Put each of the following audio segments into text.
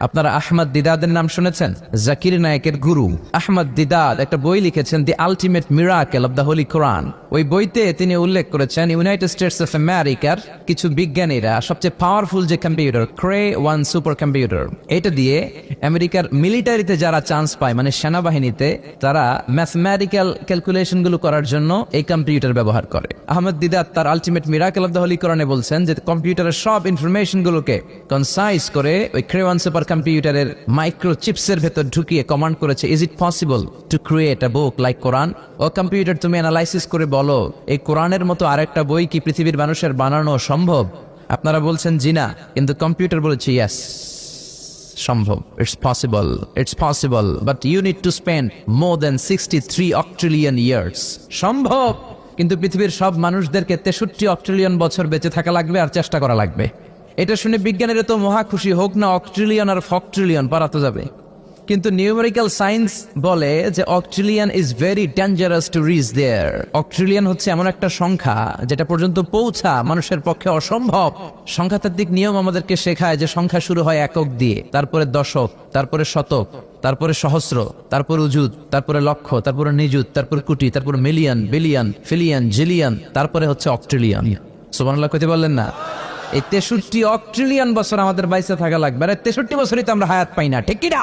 আপনারা আহমদ দিদাদের নাম শুনেছেন? জাকির নায়েকের গুরু আহমদ দিদাদ একটা বই লিখেছেন, the ultimate miracle of the holy Quran. ওই বইতে তিনি উল্লেখ করেছেন ইউনাইটেড স্টেটস অফ আমেরিকার কিছু বিজ্ঞানীরা সবচেয়ে পাওয়ারফুল যে কম্পিউটার ক্রে 1 সুপার কম্পিউটার, এটা দিয়ে আমেরিকার মিলিটারিতে যারা চান্স পায়, মানে সেনাবাহিনীতে, তারা ম্যাথমেটিক্যাল ক্যালকুলেশন গুলো করার জন্য এই কম্পিউটার ব্যবহার করে। আহমদ দিদাদ তার ultimate miracle of the Holi কোরআনে বলছেন যে কম্পিউটারের সব ইনফরমেশন গুলোকে কনসাইজ করে ওই ক্রে 1 সুপার কম্পিউটারের মাইক্রো চিপসের ভেতর ঢুকিয়ে কমান্ড করেছে, is it possible to create a book like Quran? ও কম্পিউটার, তুমি অ্যানালাইসিস করে বলো এই কোরআনের মতো আরেকটা বই কি পৃথিবীর মানুষের বানানো সম্ভব? আপনারা বলছেন জি না, কিন্তু কম্পিউটার বলেছে ইয়েস, সম্ভব। It's possible but you need to spend more than 63 octillion years. সম্ভব, কিন্তু পৃথিবীর সব মানুষদেরকে 63 অক্ট্রিলিয়ন বছর বেঁচে থাকা লাগবে আর চেষ্টা করা লাগবে। এটা শুনে বিজ্ঞানীরা তো মহা খুশি, হোক না অক্ট্রিলিয়ন আর ফক্ট্রিলিয়ন, পারাতো যাবে। কিন্তু নিউমেরিক্যাল সায়েন্স বলে যে octillion is very dangerous to reach there. Octillion হচ্ছে এমন একটা সংখ্যা যেটা পর্যন্ত পৌঁছা মানুষের পক্ষে অসম্ভব। সংখ্যাতাত্ত্বিক নিয়ম আমাদেরকে শেখায় যে সংখ্যা শুরু হয় একক দিয়ে, তারপরে দশক, তারপরে শতক, তারপরে সহস্র, তারপরে উজুত, তারপরে লক্ষ, তারপরে নিযুত, তারপরে কোটি, তারপরে মিলিয়ন, বিলিয়ন, ফিলিয়ন, জিলিয়ন, তারপরে হচ্ছে অক্ট্রিলিয়ন। সুবহানাল্লাহ কইতে বললেন না? এই 63 অক্ট্রিলিয়ন বছর আমাদের বাইসে থাকা লাগবে। আর 63 বছরই তো আমরা হায়াত পাই না, ঠিক কি না?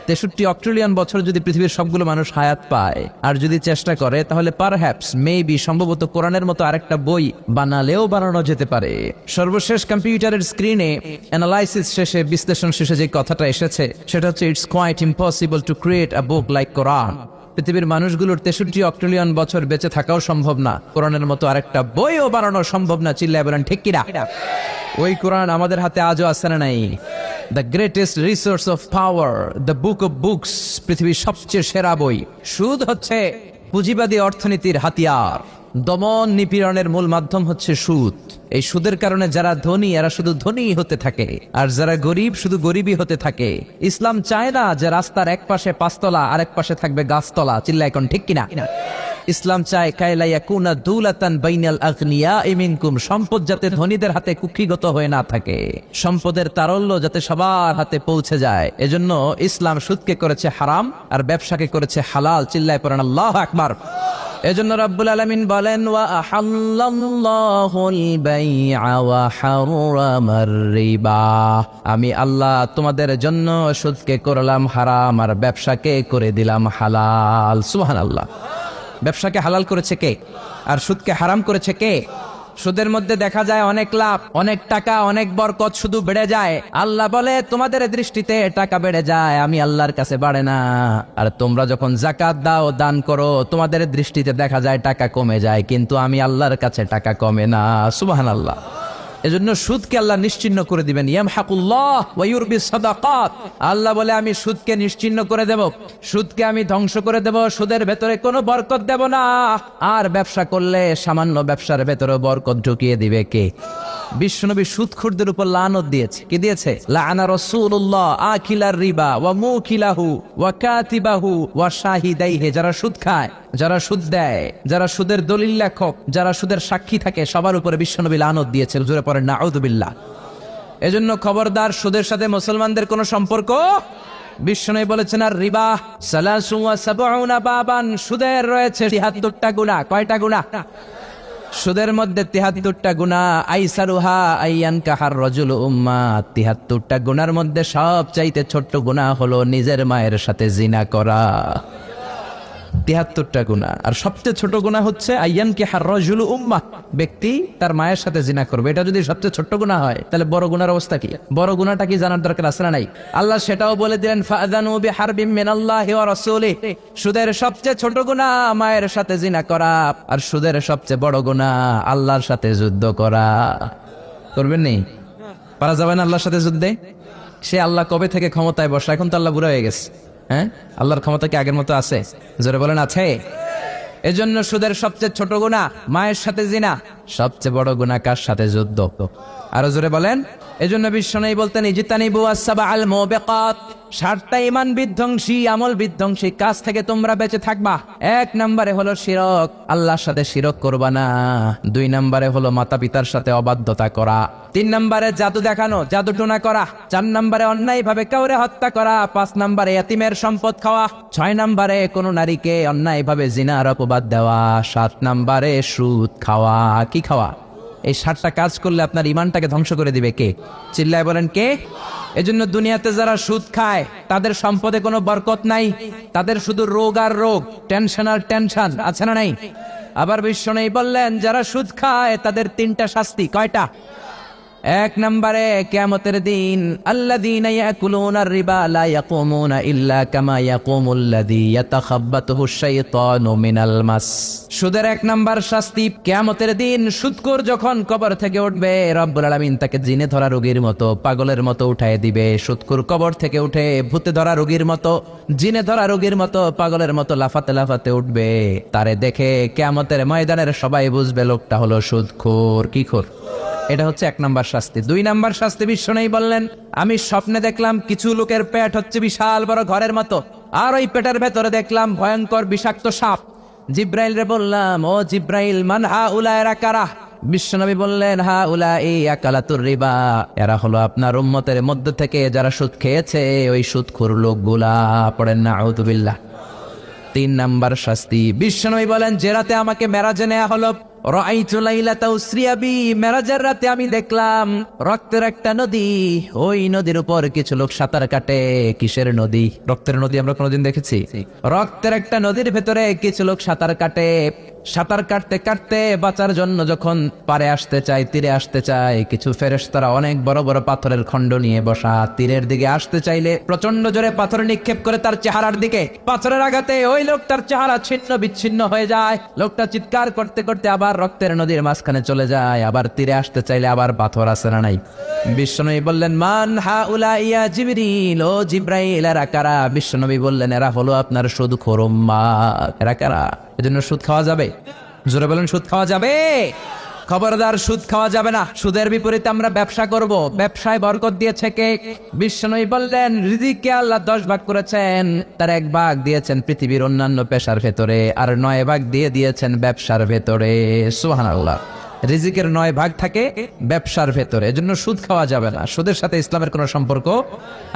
63 অক্ট্রিলিয়ন বছর যদি পৃথিবীর সবগুলো মানুষ হায়াত পায় আর যদি চেষ্টা করে, তাহলে পারহ্যাপস মেবি সম্ভবত কোরআনের মতো আরেকটা বই বানালেও বানানো যেতে পারে। সর্বশেষ কম্পিউটারের স্ক্রিনে অ্যানালাইসিস শেষে, বিশ্লেষণ শেষে যে কথাটা এসেছে সেটা হচ্ছে it's quite impossible to create a book like Quran. পৃথিবীর মানুষগুলোর 63 অক্ট্রিলিয়ন বছর বেঁচে থাকাও সম্ভব না, কোরআনের মতো আরেকটা বইও বানানো সম্ভব না। চিল্লায় বলেন ঠিক কিনা? ওই কোরআন আমাদের হাতে আজও আছে না নাই? The greatest resource of power, the book of books, পৃথিবীর সবচেয়ে সেরা বই। সুদ হচ্ছে পুঁজিবাদী অর্থনীতির হাতিয়ার। দমন নিপীড়নের মূল মাধ্যম হচ্ছে সুদ। এই সুদের কারণে যারা ধনী এরা শুধু ধনীই হতে থাকে, আর যারা গরিব শুধু গরিবই হতে থাকে। ইসলাম চায় না যে রাস্তার এক পাশে পাঁচতলা আর এক পাশে থাকবে গাছতলা। চিল্লা এখন ঠিক কিনা? ইসলাম চায় কায়লা ইয়াকুনা দুলাতান বাইনাল আগনিয়াই মিনকুম, সম্পদ যাতে ধনীদের হাতে কুক্ষিগত হয়ে না থাকে, সম্পদের তারল্য যাতে সবার হাতে পৌঁছে যায়। এজন্য ইসলাম সুদকে করেছে হারাম আর ব্যবসাকে করেছে হালাল। চিল্লায় পড়েন আল্লাহু আকবার। এজন্য রব্বুল আলামিন বলেন ওয়া আহাল্লাল্লাহুল বাইআ ওয়া হারামার রিবা, আমি আল্লাহ তোমাদের জন্য সুদকে করলাম হারাম আর ব্যবসাকে করে দিলাম হালাল। সুবহানাল্লাহ। ব্যবসাকে হালাল করেছে কে আর সুদকে হারাম করেছে কে? সুদের মধ্যে দেখা যায় অনেক লাভ, অনেক টাকা, অনেক বরকত, শুধু বেড়ে যায়। আল্লাহ বলে তোমাদের দৃষ্টিতে টাকা বেড়ে যায়, আমি আল্লাহর কাছে বাড়ে না। আর তোমরা যখন যাকাত দাও, দান করো, তোমাদের দৃষ্টিতে দেখা যায় টাকা কমে যায়, কিন্তু আমি আল্লাহর কাছে টাকা কমে না। সুবহানাল্লাহ। এজন্য সুদকে আল্লাহ নিশ্চিহ্ন করে দিবেন। ইয়ামহাকুল্লাহ ওয়া ইউরবিস সাদাকাত, আল্লাহ বলে আমি সুদকে নিশ্চিহ্ন করে দেব, সুদকে আমি ধ্বংস করে দেব, সুদের ভেতরে কোনো বরকত দেব না। আর ব্যবসা করলে সামান্য ব্যবসার ভেতরে বরকত ঢুকিয়ে দিবে কে? বিশ্বনবী সুদখোরদের উপর লানত দিয়েছে। কি দিয়েছে? লাআনা রাসূলুল্লাহ আকিলার রিবা ওয়া মুকিলাহু ওয়া কাতিবাহু ওয়া শাহিদাইহি, যারা সুদ খায়, যারা সুদ দেয়, যারা সুদের দলিল লেখক, যারা সুদের সাক্ষী থাকে, সবার উপরে বিশ্বনবী লানত দিয়েছে। জোরে পড়েন নাউযুবিল্লাহ। এজন্য খবরদার, সুদের সাথে মুসলমানদের কোনো সম্পর্ক। বিশ্বনবী বলেছেন আর রিবা সালাসু ওয়া সাবউনা বাবান, সুদের রয়েছে 73টা গুনাহ। কয়টা গুনাহ? সুদের মধ্যে 73টা গুনাহ। আইসারুহা আইয়ান কাহার রাজুল উম্মা, 73টা গুনার মধ্যে সবচাইতে ছোট্ট গুনাহ হলো নিজের মায়ের সাথে জিনা করা। 73টা গুনাহ, আর সবচেয়ে ছোট গুনাহ হচ্ছে আইয়ান কাহার রাজুল উম্মা, ব্যক্তি তার মায়ের সাথে জিনা করবে। এটা যদি সবচেয়ে ছোট্ট গুনাহ হয়, তাহলে বড় গুনার অবস্থা কি? বড় গুনাহটা কি জানার দরকার আছে না নাই? আল্লাহ সেটাও বলে দিলেন ফাআযানু বিহারবিম মিনাল্লাহি ওয়া রাসূলিহি, সুদের সবচেয়ে ছোট গুনাহ মায়ের সাথে জিনা করা, আর সুদের সবচেয়ে বড় গুনাহ আল্লাহর সাথে যুদ্ধ করা। করবেন নি? পারা যাবে না আল্লাহর সাথে যুদ্ধে? সে আল্লাহ কবে থেকে ক্ষমতায় বসা, এখন তো আল্লাহ বুড়া হয়ে গেছে। হ্যাঁ, আল্লাহর ক্ষমতা কি আগের মতো আছে? জোরে বলেন আছে? এজন্য সুদের সবচেয়ে ছোট গুনাহ মায়ের সাথে জিনা, সবচেয়ে বড় গুনাহ কার সাথে? যুদ্ধ। আরো জোরে বলেন। এজন্য বিশ্বনবী বলতেন ইজতানিবু আস-সাবআল মুবিকাত, 7টা ইমান বিধ্বংসী আমল বিধ্বংসী কাজ থেকে তোমরা বেঁচে থাকবা। 1 নম্বরে হলো শিরক, আল্লাহর সাথে শিরক করবা না। 2 নম্বরে হলো মাতা পিতার সাথে অবাধ্যতা করা। 3 নম্বরে জাদু দেখানো, জাদু টোনা করা। 4 নম্বরে অন্যায় ভাবে কাউরে হত্যা করা। 5 নম্বরে এতিমের সম্পদ খাওয়া। 6 নম্বরে কোন নারীকে অন্যায় ভাবে জিনার অপবাদ দেওয়া। 7 নম্বরে সুদ খাওয়া। কি খাওয়া? এই 7টা কাজ করলে আপনার ইমানটাকে ধ্বংস করে দিবে কে? চিল্লায় বলেন কে? এজন্য দুনিয়াতে যারা সুদ খায় তাদের সম্পদে কোনো বরকত নাই, তাদের শুধু রোগ আর রোগ, টেনশন আর টেনশন, আছে না নাই? আবার বিশ্বনবী বললেন যারা সুদ খায় তাদের 3টা শাস্তি। কয়টা? 1 নম্বরে কিয়ামতের দিন আল্লাযীনা ইয়াকুলুনার রিবা লা ইয়াকুমুনা ইল্লা কামা ইয়াকুমুল্লাযী ইয়াতাখাব্বাতুহু শাইতানু মিনাল মাস। সুদের 1 নম্বর শাস্তি, কিয়ামতের দিন সুদখোর যখন কবর থেকে উঠবে রব্বুল আলামিন তাকে জিনে ধরা রোগীর মতো, পাগলের মতো উঠায় দিবে। সুদখোর কবর থেকে উঠে ভূতে ধরা রোগীর মতো, জিনে ধরা রোগীর মতো, পাগলের মতো লাফাতে লাফাতে উঠবে। তারে দেখে কিয়ামতের ময়দানের সবাই বুঝবে লোকটা হলো সুদখোর। কি খোর? এটা হচ্ছে 1 নম্বর শাস্তি। 2 নম্বর শাস্তি বিশ্বনবী বললেন আমি স্বপ্নে দেখলাম কিছু লোকের পেট হচ্ছে বিশাল বড় ঘরের মতো, আর ওই পেটের ভেতরে দেখলাম ভয়ঙ্কর বিষাক্ত সাপ। জিব্রাইল রে বললাম ও জিব্রাইল মান হাউলা, এরা কারা? বিশ্বনবী বললেন হাউলাই আকালাতুর রিবা, এরা হলো আপনার উম্মতের মধ্য থেকে যারা সুদ খেয়েছে ওই সুদখোর লোকগুলা। পড়েন না আউযুবিল্লাহ। 3 নম্বর শাস্তি বিশ্বনবী বলেন যে রাতে আমাকে মেরাজে নেওয়া হলো, রাআইতু লাইলাতা উসরিয়া বি, মেরাজের রাতে আমি দেখলাম রক্তের একটা নদী, ওই নদীর উপর কিছু লোক সাঁতার কাটে। কিসের নদী? রক্তের নদী আমরা কোনোদিন দেখেছি? রক্তের একটা নদীর ভেতরে কিছু লোক সাঁতার কাটে। সাঁতার কাটতে কাটতে বাঁচার জন্য যখন পারে আসতে চায়, তীরে আসতে চায়, কিছু ফেরেশতারা অনেক বড় বড় পাথরের খণ্ড নিয়ে বসা। তীরের দিকে আসতে চাইলে প্রচন্ড জোরে পাথর নিক্ষেপ করে তার চেহারার দিকে। পাথরের আঘাতে ওই লোকটার চেহারা ছিন্ন বিচ্ছিন্ন হয়ে যায়। লোকটা চিৎকার করতে করতে আবার রক্তের নদীর মাঝখানে চলে যায়। আবার তীরে আসতে চাইলে আবার পাথর আছে না নাই? বিশ্বনবী বললেন মান হাউলা ইয়া জিবরিল, ও জিব্রাইল এরা কারা? বিশ্বনবী বললেন এরা হলো আপনার সুদখোর উম্মাত। এরা কারা? এজন্য সুদ খাওয়া যাবে? জোরে বলেন সুদ খাওয়া যাবে? খবরদার সুদ খাওয়া যাবে না। সুদের বিপরীতে আমরা ব্যবসা করব। ব্যবসায় বরকত দিয়েছে কে? বিশ্বনবী বললেন রিজিককে আল্লাহ 10 ভাগ করেছেন, তার 1 ভাগ দিয়েছেন পৃথিবীর অন্যান্য পেশার ভেতরে, আর 9 ভাগ দিয়ে দিয়েছেন ব্যবসার ভেতরে। সুবহানাল্লাহ। রিজিকের 9 ভাগ থাকে ব্যবসার ভেতরে, এজন্য সুদ খাওয়া যাবে না। সুদের সাথে ইসলামের কোনো সম্পর্ক।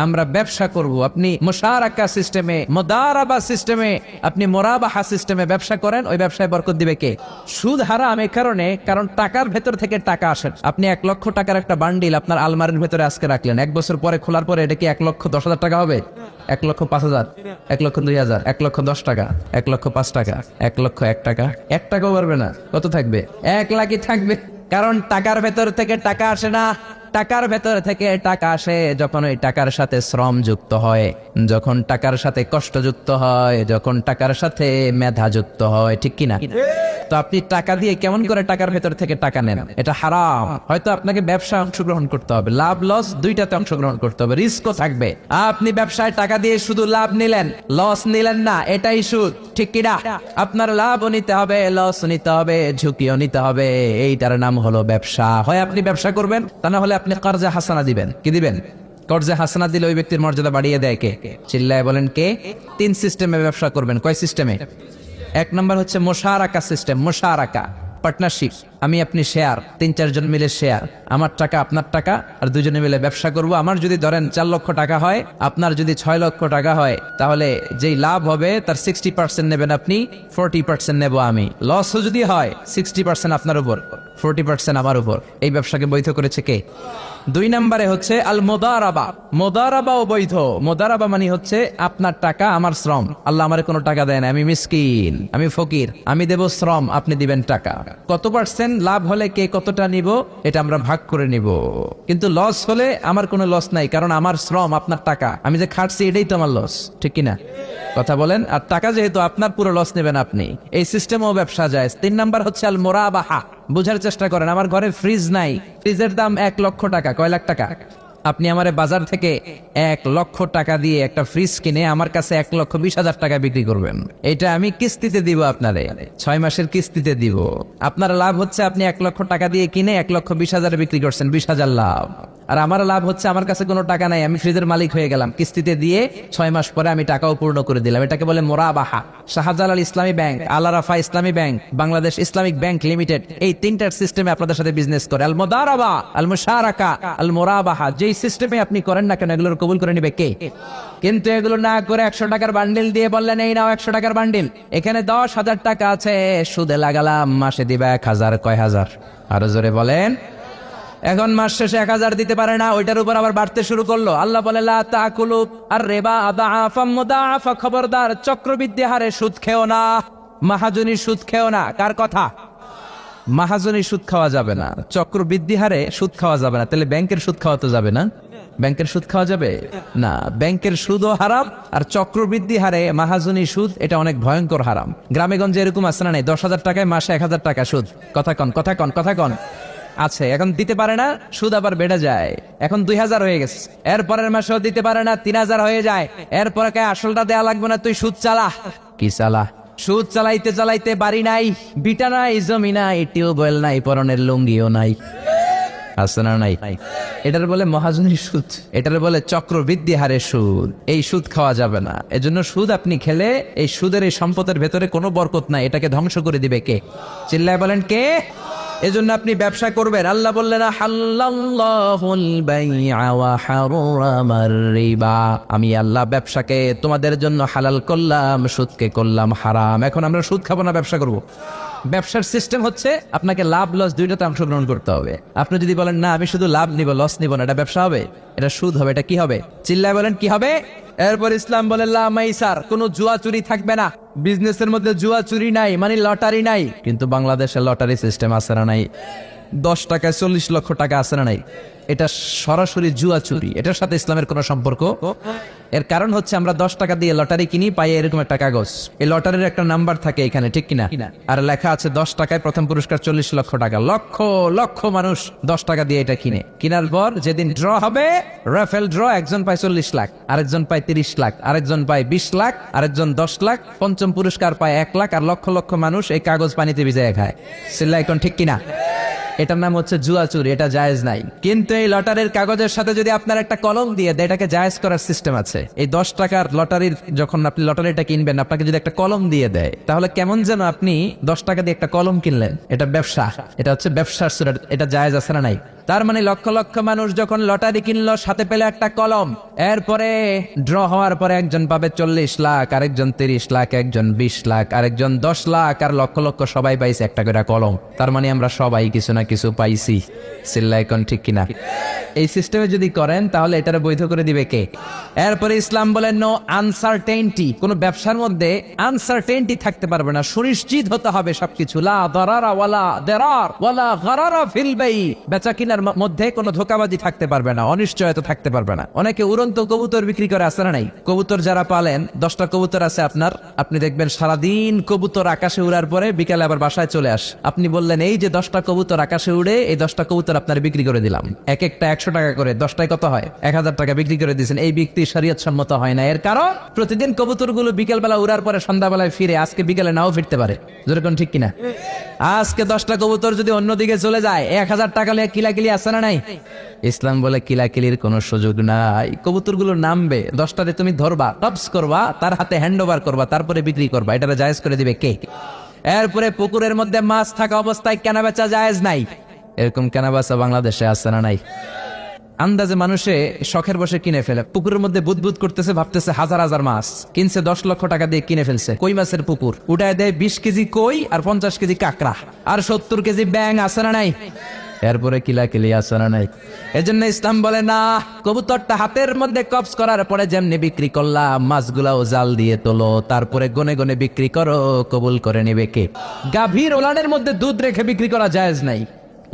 আমরা ব্যবসা করব। আপনি মুশারাকা সিস্টেমে, মুদারাবা সিস্টেমে, আপনি মুরাবাহা সিস্টেমে ব্যবসা করেন, ওই ব্যবসায় বরকত দিবে কে? সুদ হারাম এই কারণে, কারণ টাকার ভেতর থেকে টাকা আসে। আপনি 1 লক্ষ টাকার একটা বান্ডিল আপনার আলমারির ভেতরে আজকে রাখলেন, 1 বছর পরে খোলার পরে এটা কি 1,10,000 টাকা হবে? 1,05,000, 1,02,000, 1,10 টাকা, 1,05 টাকা, 1,01 টাকা, 1 টাকাও পারবে না। কত থাকবে? 1 লাখই থাকবে। কারণ টাকার ভেতর থেকে টাকা আসে না। টাকার ভেতর থেকে টাকা আসে যখন ওই টাকার সাথে শ্রম যুক্ত হয়, যখন টাকার সাথে কষ্ট যুক্ত হয়, যখন টাকার সাথে মেধা যুক্ত হয়। ঠিক কিনা? তো আপনি টাকা দিয়ে কেমন করে টাকার ভেতর থেকে টাকা নেন? এটা হারাম। হয়তো আপনাকে ব্যবসায় অংশগ্রহণ করতে হবে, লাভ লস দুইটাতে অংশগ্রহণ করতে হবে, রিস্কও থাকবে। আপনি ব্যবসায় টাকা দিয়ে শুধু লাভ নিলেন, লস নিলেন না, এটাই সুদ। ঠিক কিনা? আপনার লাভও নিতে হবে, লস নিতে হবে, ঝুঁকিও নিতে হবে। এইটার নাম হলো ব্যবসা। হয় আপনি ব্যবসা করবেন, তা না হলে আপনি কর্জে হাসানা দিবেন। কি দিবেন? কর্জে হাসানা দিলে ওই ব্যক্তির মর্যাদা বাড়িয়ে দেয় কে? চিল্লায় বলেন কে? 3 সিস্টেমে ব্যবসা করবেন। কয় সিস্টেমে? 1 নম্বর হচ্ছে মুশারাকা সিস্টেম। মুশারাকা পার্টনারশিপ, আমি আপনি শেয়ার, 3-4 জন মিলে শেয়ার, আমার টাকা আপনার টাকা, আর দুজনে মিলে ব্যবসা করব। আমার যদি ধরেন 4 লক্ষ টাকা হয়, আপনার যদি 6 লক্ষ টাকা হয়, তাহলে যেই লাভ হবে তার 60% নেবেন আপনি, 40% নেব আমি। লসও যদি হয় 60% আপনার উপর, 40% আমার উপর। এই ব্যবসাকে বৈধ করেছে কে? 2 নম্বরে হচ্ছে আল মুদারাবা। মুদারাবাও বৈধ। মুদারাবা মানে হচ্ছে আপনার টাকা আমার শ্রম। আল্লাহ আমারে কোনো টাকা দেয় না, আমি মিসকিন, আমি ফকির, আমি দেব শ্রম, আপনি দিবেন টাকা। কত পার্সেন্ট লাভ হলে কে কতটা নিব এটা আমরা ভাগ করে নিব। কিন্তু লস হলে আমার কোনো লস নাই, কারণ আমার শ্রম আপনার টাকা, আমি যে খাটছি এটাই তো আমার লস। ঠিক কিনা? কথা বলেন। আর টাকা যেহেতু আপনার, পুরো লস নেবেন আপনি। এই সিস্টেমও ব্যবসা যায়। 3 নাম্বার হচ্ছে আল মুরাবাহা। বুঝার চেষ্টা করেন। আমার ঘরে ফ্রিজ নাই, ফ্রিজের দাম 1 লক্ষ টাকা। কয় লাখ টাকা? আপনি আমারে বাজার থেকে 1,00,000 টাকা দিয়ে একটা ফ্রিজ কিনে আমার কাছে 1,20,000 টাকা বিক্রি করবেন। এটা আমি কিস্তিতে দিব আপনারে, 6 মাসের কিস্তিতে দিব। আপনার লাভ হচ্ছে আপনি 1,00,000 টাকা দিয়ে কিনে 1,20,000 বিক্রি করছেন, 20,000 লাভ। আর আমার লাভ হচ্ছে আমার কাছে কোনো টাকা নাই, আমি ফ্রিজের মালিক হয়ে গেলাম, কিস্তিতে দিয়ে 6 মাস পরে আমি টাকাও পূর্ণ করে দিলাম। এটাকে বলে মোরাবাহা। শাহজালাল ইসলামী ব্যাংক, আল আরাফা ইসলামী bank, Bangladesh Islamic bank limited, এই তিনটার সিস্টেমে আপনাদের সাথে বিজনেস করে। আল মুদারাবা, আল মুশারাকা, আল মোরাবাহা, যেই সিস্টেমে আপনি করেন না কেন এগুলোর কবুল করে নিবে কে? কিন্তু এগুলো না করে 100 টাকার বান্ডিল দিয়ে বললেন এই নাও 100 টাকার বান্ডিল, এখানে 10,000 টাকা আছে, সুদে লাগালাম, মাসে দিবা 1,000। কয় হাজার? আরো জোরে বলেন। এখন মাস শেষে 1,000 দিতে পারে না, ওইটার উপর আবার বাড়তে শুরু করলো। আল্লাহ বলে লা তাকুলু আর রিবা আদাআফাম মুদাআফা, খবরদার চক্রবৃদ্ধি হারে সুদ খেও না, মাহাজনী সুদ খেও না। কার কথা? মাহাজনী সুদ খাওয়া যাবে না, চক্রবৃদ্ধি হারে সুদ খাওয়া যাবে না। তাহলে ব্যাংকের সুদ খাওয়া তো যাবে না? ব্যাংকের সুদ খাওয়া যাবে না, ব্যাংকের সুদও হারাম, আর চক্রবৃদ্ধি হারে মাহাজনী সুদ, এটা অনেক ভয়ঙ্কর হারাম। গ্রামে গঞ্জে এরকম আছে না নাই? 10,000 টাকায় মাসে 1,000 টাকা সুদ। কথা কন, কথা কন, কথা কন। আছে, এখন দিতে পারে না, সুদ আবার বেড়ে যায়। এখন 2,000 হয়ে গেছে, এর পরের মাসেও দিতে পারে না, 3,000 হয়ে যায়। এরপরে কে আসলটা দেয়া লাগবে না, তুই সুদ চালা। কি চালা? সুদ চালাইতে চালাইতে বাড়ি নাই, বিটা নাই, জমি নাই, টিউবওয়েল নাই, পরনের লুঙ্গিও নাই। আছে না নাই? এটার বলে মহাজনী সুদ, এটার বলে চক্রবৃদ্ধি হারে সুদ। এই সুদ খাওয়া যাবে না। এজন্য সুদ আপনি খেলে এই সুদের এই সম্পদের ভেতরে কোনো বরকত নাই, এটাকে ধ্বংস করে দিবে কে? চিল্লায় বলেন কে? এজন্য আপনি ব্যবসা করবেন। আল্লাহ বললেন হাল্লাল্লাহুল বাইআ ওয়া হারামার রিবা, আমি আল্লাহ ব্যবসাকে তোমাদের জন্য হালাল করলাম, সুদকে করলাম হারাম। এখন আমরা সুদ খাবো না, ব্যবসা করব। ব্যবসার সিস্টেম হচ্ছে আপনাকে লাভ লস দুইটাতে অংশগ্রহণ করতে হবে। আপনি যদি বলেন না আমি শুধু লাভ নিব লস নিব না, এটা ব্যবসা হবে? এটা সুদ হবে। এটা কি হবে? চিল্লায় বলেন কি হবে? এরপর ইসলাম বলে লা মাইসার, কোনো জুয়া চুরি থাকবে না। বিজনেসের মধ্যে জুয়া চুরি নাই, মানে লটারি নাই। কিন্তু বাংলাদেশে লটারি সিস্টেম আছে না নাই? 10 টাকায় 40 লক্ষ টাকা আছে না নাই? এটা সরাসরি জুয়া চুরি, এটার সাথে ইসলামের কোনো সম্পর্ক। এর কারণ হচ্ছে আমরা 10 টাকা দিয়ে লটারি কিনি, পাই এরকম একটা কাগজ, এই লটারির একটা নাম্বার থাকে এখানে, ঠিক কিনা? আর লেখা আছে 10 টাকায় প্রথম পুরস্কার 40 লক্ষ টাকা। লক্ষ লক্ষ মানুষ 10 টাকা দিয়ে এটা কিনে। কেনার পর যেদিন ড্র হবে, রাফেল ড্র, একজন পায় 40 লাখ, আরেকজন পায় 30 লাখ, আরেকজন পায় 20 লাখ, আরেকজন 10 লাখ, পঞ্চম পুরস্কার পায় 1 লাখ, আর লক্ষ লক্ষ মানুষ এই কাগজ পানিতে ভিজায় খায়। সিল্লা এখন ঠিক কিনা? এটার নাম হচ্ছে জুয়া চুরি, এটা জায়েজ নাই। কিন্তু এই লটারির কাগজের সাথে যদি আপনার একটা কলম দিয়ে দেয়, এটাকে জায়েজ করার সিস্টেম আছে। এই 10 টাকার লটারির, যখন আপনি লটারিটা কিনবেন, আপনাকে যদি একটা কলম দিয়ে দেয়, তাহলে কেমন যেন আপনি 10 টাকা দিয়ে একটা কলম কিনলেন। এটা ব্যবসা, এটা হচ্ছে ব্যবসার সুরা, এটা জায়েজ আছে না নাই? তার মানে লক্ষ লক্ষ মানুষ যখন লটারি কিনলো, সাথে পেলে একটা কলম, এরপরে ড্র হওয়ার পরে একজন পাবে 40 লাখ, আরেকজন 30 লাখ, একজন 20 লাখ, আরেকজন 10 লাখ, আর লক্ষ লক্ষ সবাই পাইছে একটা করে কলম। তার মানে আমরা সবাই কিছু না কিছু পাইছি। সিল্লা এখন ঠিক কিনা? এই সিস্টেমে যদি করেন তাহলে এটারে বৈধ করে দিবে কে? এরপরে ইসলাম বলেন নো আনসার্টেইনটি, কোন ব্যবসার মধ্যে আনসার্টেইনটি থাকতে পারবে না, সুনিশ্চিত হতে হবে সবকিছু। লা দারারা ওয়ালা দিরার ওয়ালা গারারা ফিল বাই, বেচা কিনার মধ্যে কোনো ধোঁকাবাজি থাকতে পারবে না, অনিশ্চয়তা থাকতে পারবে না। অনেকে উড়ন্ত কবুতর বিক্রি করে, আছে না নাই? কবুতর যারা পালেন, 10টা কবুতর আছে আপনার, আপনি দেখবেন সারাদিন কবুতর আকাশে উড়ার পরে বিকালে আবার বাসায় চলে আস। আপনি বললেন এই যে 10টা কবুতর আকাশে উড়ে, এই 10টা কবুতর আপনার বিক্রি করে দিলাম, এক একটা 100 টাকা করে, 10টায় কত হয়? 1000 টাকা বিক্রি করে দিয়েছেন। এই বিক্রি শরীয়ত সম্মত হয় না। এর কারণ প্রতিদিন কবুতরগুলো বিকেল বেলা উড়ার পরে সন্ধ্যাবেলায় ফিরে, আজকে বিকেলে নাও ফিরতে পারে। যেরকম ঠিক কিনা? আজকে 10টা কবুতর যদি অন্যদিকে চলে যায়, 1000 টাকা নিয়ে কিলাকিলি আছে না নাই? ইসলাম বলে কিলাকিলির কোনো সুযোগ নাই। কবুতরগুলো নামবে, 10টারে তুমি ধরবা, টপস করবা, তার হাতে হ্যান্ড ওভার করবা, তারপরে বিক্রি করবা। এটা জায়েজ করে দিবে কে? এরপরে পুকুরের মধ্যে মাছ থাকা অবস্থায় কেনা বেচা জায়েজ নাই। এরকম কেনা বেচা বাংলাদেশে আছে না নাই? আন্দাজে মানুষে শখের বসে কিনে ফেলে, পুকুরের মধ্যে বুদবুদ করতেছে, ভাবতেছে হাজার হাজার মাছ কিনছে, 10 লক্ষ টাকা দিয়ে কিনে ফেলছে। কই মাছের পুকুর, উঠায় দেয় 20 কেজি কই আর 50 কেজি কাঁকড়া আর 70 কেজি ব্যাং, আছে না নাই? এরপরে কিলাকিলি আছে না নাই? এজন্য ইসলাম বলে না, কবুতরটা হাতের মধ্যে কবজ করার পরে যেমনি বিক্রি করলাম, মাছগুলাও জাল দিয়ে তোলো, তারপরে গনে গনে বিক্রি করো, কবুল করে নিবে কে? গাভীর ওলানের মধ্যে দুধ রেখে বিক্রি করা জায়েজ নাই।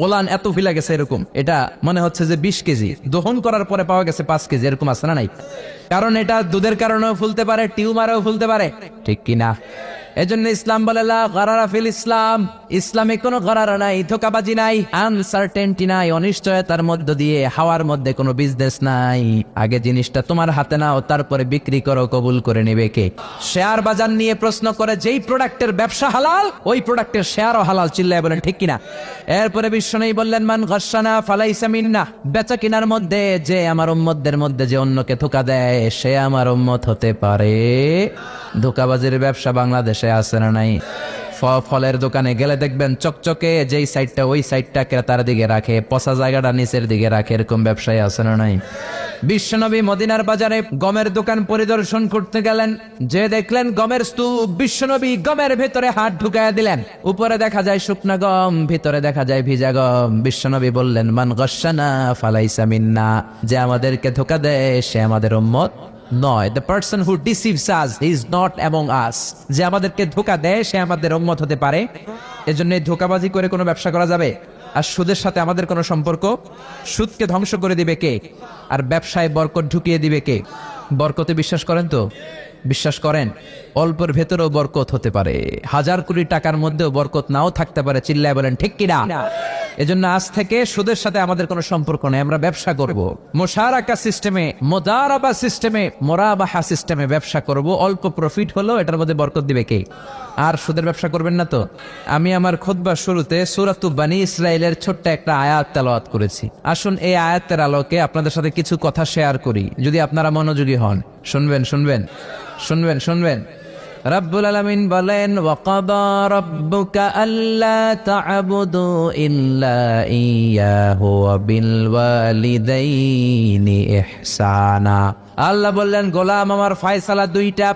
ওলান এত ফিলা গেছে এরকম, এটা মনে হচ্ছে যে 20 কেজি, দহন করার পরে পাওয়া গেছে 5 কেজি, এরকম আছে না নাই? কারণ এটা দুধের কারণেও ফুলতে পারে, টিউমারেও ফুলতে পারে, ঠিক কিনা? এজন্য ইসলাম বলে লা গারারা ফিল ইসলাম, ইসলামে কোনো গারারা নাই, ধোঁকাবাজি নাই, আনসার্টেনটি নাই, অনিশ্চয়তার মধ্য দিয়ে হাওয়ার মধ্যে কোনো বিজনেস নাই। আগে জিনিসটা তোমার হাতে নাও, তারপরে বিক্রি করো, কবুল করে নেবে কে? শেয়ার বাজার নিয়ে প্রশ্ন করে যেই প্রোডাক্টের ব্যবসা হালাল ওই প্রোডাক্টের শেয়ারও হালাল, চিল্লায় বলেন ঠিক কিনা? এরপরে বিশ্বনবী বললেন মান গাশশানা ফালাইসা মিন্না, বেচা কিনার মধ্যে যে আমার উম্মতদের মধ্যে যে অন্যকে ধোঁকা দেয় সে আমার উম্মত হতে পারে। ধোঁকাবাজির ব্যবসা বাংলাদেশে আছে না নাই? ফলের দোকানে গেলে দেখবেন চকচকে যেই সাইডটা ওই সাইডটা ক্রেতার দিকে রাখে, পচা জায়গাটা নিচের দিকে রাখে, এরকম ব্যবসায় আছে না নাই? বিশ্বনবী মদিনার বাজারে গমের দোকান পরিদর্শন করতে গেলেন, যে দেখলেন গমের স্তূপ, বিশ্বনবী গমের ভেতরে হাত ঢুকায়া দিলেন। উপরে দেখা যায় শুকনা গম, ভিতরে দেখা যায় ভিজা গম। বিশ্বনবী বললেন মান গাশশানা ফালাইসা মিন্না, যে আমাদেরকে ধোঁকা দেয় সে আমাদের উম্মত নয়। The person who deceives us is not among us, যে আমাদেরকে ধোঁকা দেয় সে আমাদের উম্মত হতে পারে। এজন্য ধোঁকাবাজি করে কোনো ব্যবসা করা যাবে? আর সুদের সাথে আমাদের কোনো সম্পর্ক? সুদকে ধ্বংস করে দিবে কে? আর ব্যবসায় বরকত ঢুকিয়ে দিবে কে? বরকতে বিশ্বাস করেন তো? বিশ্বাস করেন? অল্পের ভেতরেও বরকত হতে পারে, 1000 কোটি টাকার মধ্যেও বরকত নাও থাকতে পারে, চিল্লায় বলেন ঠিক কিনা? এজন্য আজ থেকে সুদের সাথে আমাদের কোনো সম্পর্ক নেই, আমরা ব্যবসা করব মুশারাকা সিস্টেমে, মুদারাবা সিস্টেমে, মুরাবাহা সিস্টেমে ব্যবসা করব। অল্প প্রফিট হলো এটার মধ্যে বরকত দিবে কে? আর সুদের ব্যবসা করবেন না তো? আমি আমার খুতবার শুরুতে সূরাতু বনী ইসরাইলের ছোট্ট একটা আয়াত তেলাওয়াত করেছি। আসুন এই আয়াতের আলোকে আপনাদের সাথে কিছু কথা শেয়ার করি, যদি আপনারা মনোযোগী হন। শুনবেন শুনবেন শুনবেন শুনবেন। রব্বুল আলামিন বলেন ওয়াকাদা রাব্বুকা আল্লা তা'বুদু ইল্লা ইয়্যাহু ওয়া বিল ওয়ালিদাইনি ইহসানা। আল্লাহ বললেন গোলাম আমার ফয়সালা দুইটা,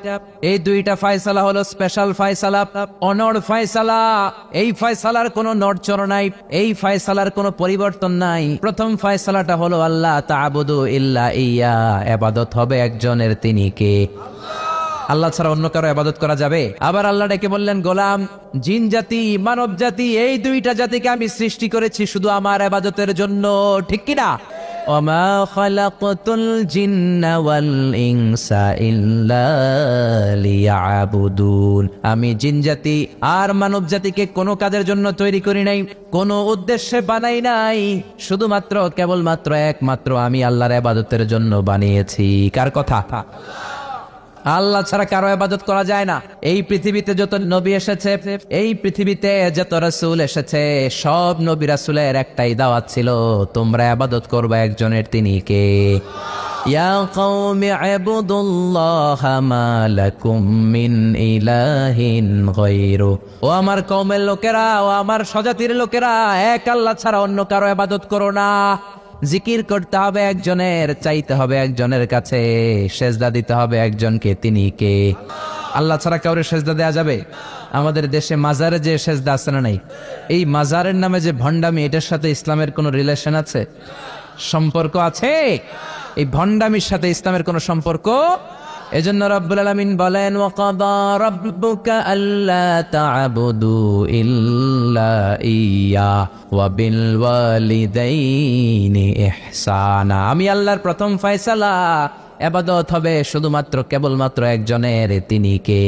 এই দুইটা ফয়সালা হলো স্পেশাল ফয়সালা, অনড় ফয়সালা। এই ফয়সালার কোনো নড়চড় নাই, এই ফয়সালার কোনো পরিবর্তন নাই। প্রথম ফয়সালাটা হলো আল্লাহ তা'বুদু ইল্লা ইয়্যা, ইবাদত হবে একজনের, তিনি কে? আল্লাহ ছাড়া অন্য কারো ইবাদত করা যাবে? আবার আল্লাহ ডেকে বললেন গোলাম জিন জাতি মানব জাতি এই দুইটা জাতিকে আমি সৃষ্টি করেছি শুধু আমার ইবাদতের জন্য, ঠিক কি না? ওমা খালাকতুল জিন্না ওয়াল ইনসা ইল্লা লিয়াবুদুন, আমি জিন জাতি আর মানব জাতিকে কোনো কাজের জন্য তৈরি করি নাই, কোনো উদ্দেশ্যে বানাই নাই, শুধুমাত্র কেবলমাত্র একমাত্র আমি আল্লাহর ইবাদতের জন্য বানিয়েছি। কার কথা? আল্লাহ ছাড়া কারো ইবাদত করা যায় না। এই পৃথিবীতে যত নবী এসেছে, এই পৃথিবীতে যত রাসূল এসেছে, সব নবী রাসূলের একটাই দাওয়াত ছিল, তোমরা ইবাদত করবে একজনের, তিনি কে? ইয়া কওমি ইবুদুল্লাহা মা লাকুম মিন ইলাহিন গায়রু, ও আমার কওমের লোকেরা, ও আমার স্বজাতির লোকেরা, এক আল্লাহ ছাড়া অন্য কারো ইবাদত করো না। জিকির করতে হবে একজনের, চাইতে হবে একজনের কাছে, সেজদা দিতে হবে একজনকে, তিনি কে? আল্লাহ ছাড়া কাউরে সেজদা দেয়া যাবে? আমাদের দেশে মাজারে যে সেজদা আছে না নাই, এই মাজারের নামে যে ভণ্ডামি, এটার সাথে ইসলামের কোনো রিলেশন আছে? সম্পর্ক আছে? এই ভণ্ডামির সাথে ইসলামের কোনো সম্পর্ক? এজন্য রব্বুল আলামিন বলেন ওয়াকাদা রাব্বুকা আল্লা তা'বুদু ইল্লা ইয়্যা ওয়া বিল ওয়ালিদাইনি ইহসানা, আমি আল্লাহর প্রথম ফয়সালা ইবাদত হবে শুধুমাত্র কেবলমাত্র একজনের, তিনি কে?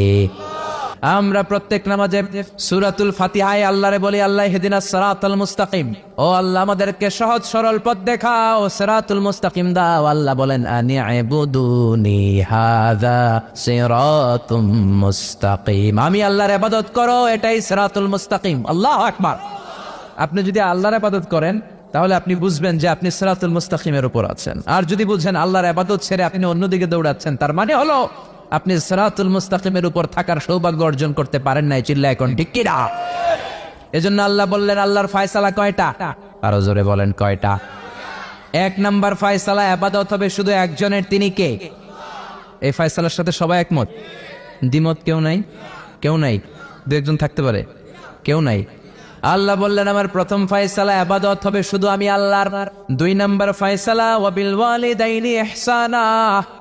আমরা প্রত্যেক নামাজে সূরাতুল ফাতিহায় আল্লাহরে বলি আল্লাহ ইহদিনাস সিরাতাল মুস্তাকিম, ও আল্লাহ আমাদেরকে সহজ সরল পথ দেখাও, সিরাতুল মুস্তাকিম দাও। আল্লাহ বলেন আনি'বুদুনি হাযা সিরাতুম মুস্তাকিম, আমি আল্লাহর ইবাদত করো, এটাই সিরাতুল মুস্তাকিম। আল্লাহু আকবার। আপনি যদি আল্লাহর ইবাদত করেন তাহলে আপনি বুঝবেন যে আপনি সিরাতুল মুস্তাকিমের উপর আছেন। আর যদি বুঝেন আল্লাহর ইবাদত ছেড়ে আপনি অন্যদিকে দৌড়াচ্ছেন, তার মানে হলো আপনি সিরাতুল মুস্তাকিমের উপর থাকার সৌভাগ্য অর্জন করতে পারেন নাই, চিল্লায় এখন ঠিক কি না? এজন্য আল্লাহ বললেন আল্লাহর ফয়সালা কয়টা? আরো জোরে বলেন কয়টা? এক নাম্বার ফয়সালা ইবাদত হবে শুধু একজনের, তিনি কে? এই ফয়সালার সাথে সবাই একমত? দ্বিমত কেউ নাই? কেউ নাই? দু একজন থাকতে পারে, কেউ নাই। আল্লাহ বললেন আমার প্রথম ফয়সালা ইবাদত হবে শুধু আমি আল্লাহর। 2 নম্বর ফয়সালা ওয়াবিল ওয়ালিদাইনি ইহসানা,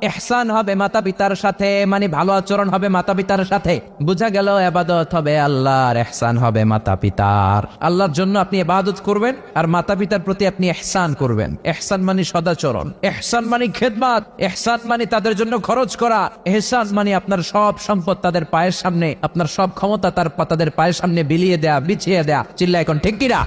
ইহসান হবে মাতা পিতার সাথে, মানে ভালো আচরণ হবে মাতা পিতার সাথে। বোঝা গেল ইবাদত হবে আল্লাহর, ইহসান হবে মাতা পিতার। আল্লাহর জন্য আপনি ইবাদত করবেন আর মাতা পিতার প্রতি আপনি ইহসান করবেন। ইহসান মানে সদাচরণ, ইহসান মানে খেদমত, ইহসান মানে তাদের জন্য খরচ করা, ইহসান মানে আপনার সব সম্পদ তাদের পায়ের সামনে, আপনার সব ক্ষমতা তাদের পায়ের সামনে বিলিয়ে দেয়া, বিছিয়ে দেয়া। চিল্লা এখন ঠিক কিনা?